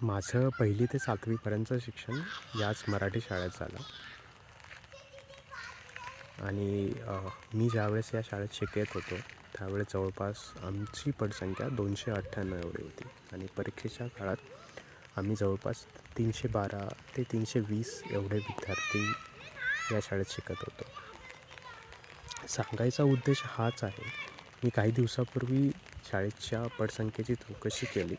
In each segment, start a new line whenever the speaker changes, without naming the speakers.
माझं 1ली ते 7वीपर्यंतचं शिक्षण याच मराठी शाळेत झालं आणि मी ज्यावेळेस या शाळेत शिकत होतो त्यावेळेस जवळपास आमची पटसंख्या 298 एवढी होती आणि परीक्षेच्या काळात आम्ही जवळपास 312 ते 320 एवढे विद्यार्थी या शाळेत शिकत होतो. सांगायचा उद्देश हाच आहे. मी काही दिवसापूर्वी शाळेच्या पटसंख्येची चौकशी केली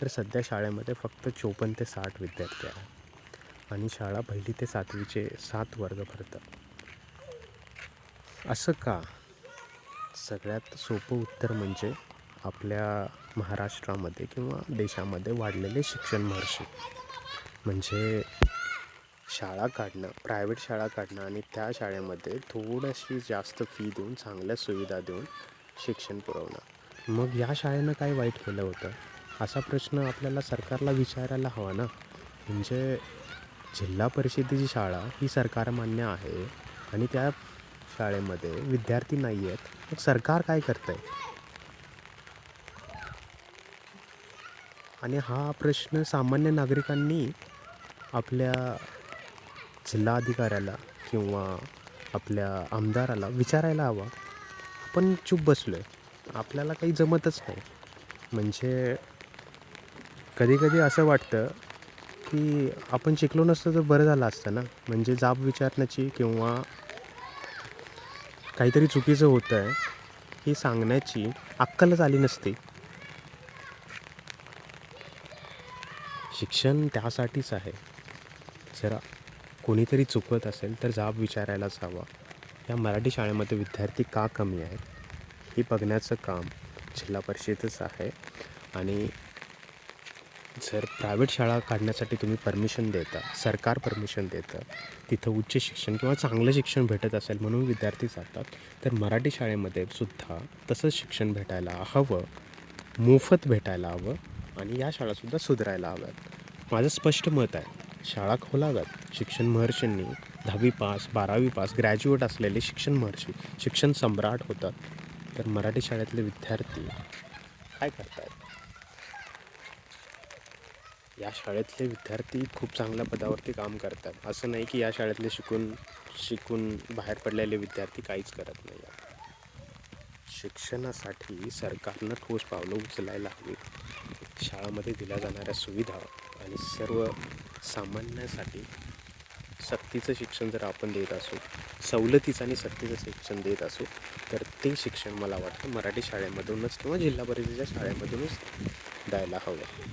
तर सध्या शाळेमध्ये फक्त 54 ते 60 विद्यार्थी आहेत आणि शाळा 1ली ते 7वीचे 7 वर्ग भरतात. असं का? सगळ्यात सोपं उत्तर म्हणजे आपल्या महाराष्ट्रामध्ये किंवा देशामध्ये वाढलेले शिक्षण महर्षी. म्हणजे शाळा काढणं, प्रायव्हेट शाळा काढणं आणि त्या शाळेमध्ये थोडीशी जास्त फी देऊन, चांगल्या सुविधा देऊन शिक्षण पुरवणं. मग या शाळेनं काय वाईट केलं होतं? असा प्रश्न आपल्याला सरकारला विचारायला हवा ना. म्हणजे जिल्हा परिषदेची शाळा ही सरकारमान्य आहे आणि त्या शाळेमध्ये विद्यार्थी नाही आहेत. मग सरकार काय करतं आहे? आणि हा प्रश्न सामान्य नागरिकांनी आपल्या जिल्हाधिकाऱ्याला किंवा आपल्या आमदाराला विचारायला हवा. आपण चूप बसलो आहे. आपल्याला काही जमतच नाही. म्हणजे कधी-कधी असं वाटतं की आपण शिकलो नसतो तर बरं झालं असतं ना. म्हणजे जाब विचारण्याची किंवा काहीतरी चुकीचं होतं आहे हे सांगण्याची अक्कलच आली नसती. शिक्षण त्यासाठीच आहे. जरा कोणीतरी चुकत असेल तर जाब विचारायलाच हवा. या मराठी शाळेमध्ये विद्यार्थी का कमी आहेत हे बघण्याचं काम जिल्हा परिषदेच आहे. आणि जर प्रायव्हेट शाळा काढण्यासाठी तुम्ही परमिशन देता, सरकार परमिशन देतं, तिथं उच्च शिक्षण किंवा चांगलं शिक्षण भेटत असेल म्हणून विद्यार्थी जातात, तर मराठी शाळेमध्ये सुद्धा तसंच शिक्षण भेटायला हवं, मोफत भेटायला हवं आणि या शाळासुद्धा सुधारायला हव्यात. माझं स्पष्ट मत आहे. शाळा खोलाव्यात. शिक्षण महर्षींनी 10वी पास, 12वी पास, ग्रॅज्युएट असलेले शिक्षण महर्षी, शिक्षण सम्राट होतात. तर मराठी शाळेतले विद्यार्थी काय करत आहेत? या शाळेतले विद्यार्थी खूप चांगल्या पदावरती काम करतात. असं नाही की या शाळेतले शिकून बाहेर पडलेले विद्यार्थी काहीच करत नाही. शिक्षणासाठी सरकारनं ठोस पावलं उचलायला हवी. शाळामध्ये दिल्या जाणाऱ्या सुविधा आणि सर्व सामान्यांसाठी सक्तीचं शिक्षण जर आपण देत असू, सवलतीचं आणि सक्तीचं शिक्षण देत असू, तर ते शिक्षण मला वाटतं मराठी शाळेमधूनच किंवा जिल्हा परिषदेच्या शाळेमधूनच द्यायला हवं.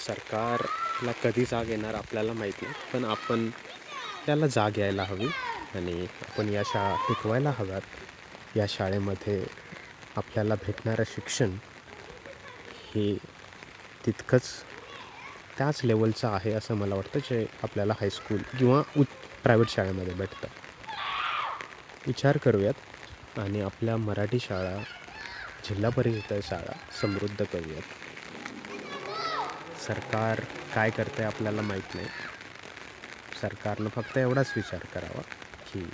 सरकारला कधी जाग येणार आपल्याला माहीत नाही, पण आपण त्याला जाग यायला हवी आणि आपण या शाळा टिकवायला हव्यात. या शाळेमध्ये आपल्याला भेटणारं शिक्षण हे तितकंच त्याच लेवलचं आहे असं मला वाटतं जे आपल्याला हायस्कूल किंवा प्रायव्हेट शाळेमध्ये भेटतं. विचार करूयात आणि आपल्या मराठी शाळा, जिल्हा परिषद शाळा समृद्ध करूयात. सरकार काय करतं आहे आपल्याला माहीत नाही. सरकारनं फक्त एवढाच विचार करावा की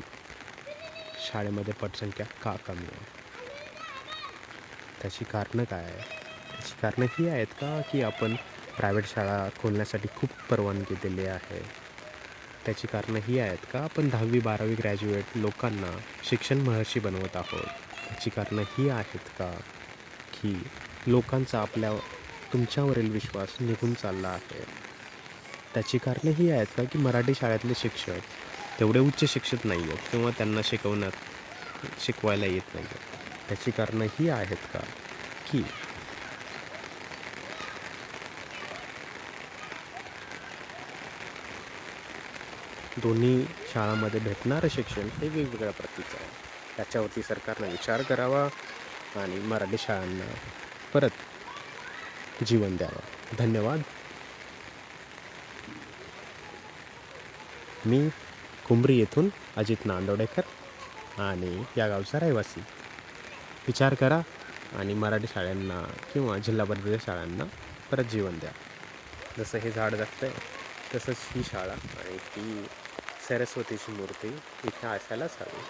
शाळेमध्ये पटसंख्या का कमी आहे, त्याची कारणं काय आहे. त्याची कारणं ही आहेत का की आपण प्रायव्हेट शाळा खोलण्यासाठी खूप परवानगी दिली आहे. त्याची कारणं ही आहेत का आपण 10वी 12वी ग्रॅज्युएट लोकांना शिक्षण महर्षी बनवत आहोत. त्याची कारणं ही आहेत का की लोकांचा तुमच्यावरील विश्वास निघून चालला आहे. त्याची कारणं ही आहेत का की मराठी शाळेतले शिक्षक तेवढे उच्च शिक्षित नाही आहेत किंवा त्यांना शिकवायला येत नाही. त्याची कारणं ही आहेत का की दोन्ही शाळांमध्ये भेटणारं शिक्षण हे वेगवेगळ्या प्रतीचं आहे. त्याच्यावरती सरकारनं विचार करावा आणि मराठी शाळांना परत जीवन द्यावं. धन्यवाद. मी कुंबरी येथून अजित नांदोडेकर आणि या गावचा रहिवासी. विचार करा आणि मराठी शाळांना किंवा जिल्हा परिषद शाळांना परत जीवन द्या. जसं हे झाड जगतं आहे तसंच ही शाळा आणि ही सरस्वतीची मूर्ती इथे असायलाच हवी.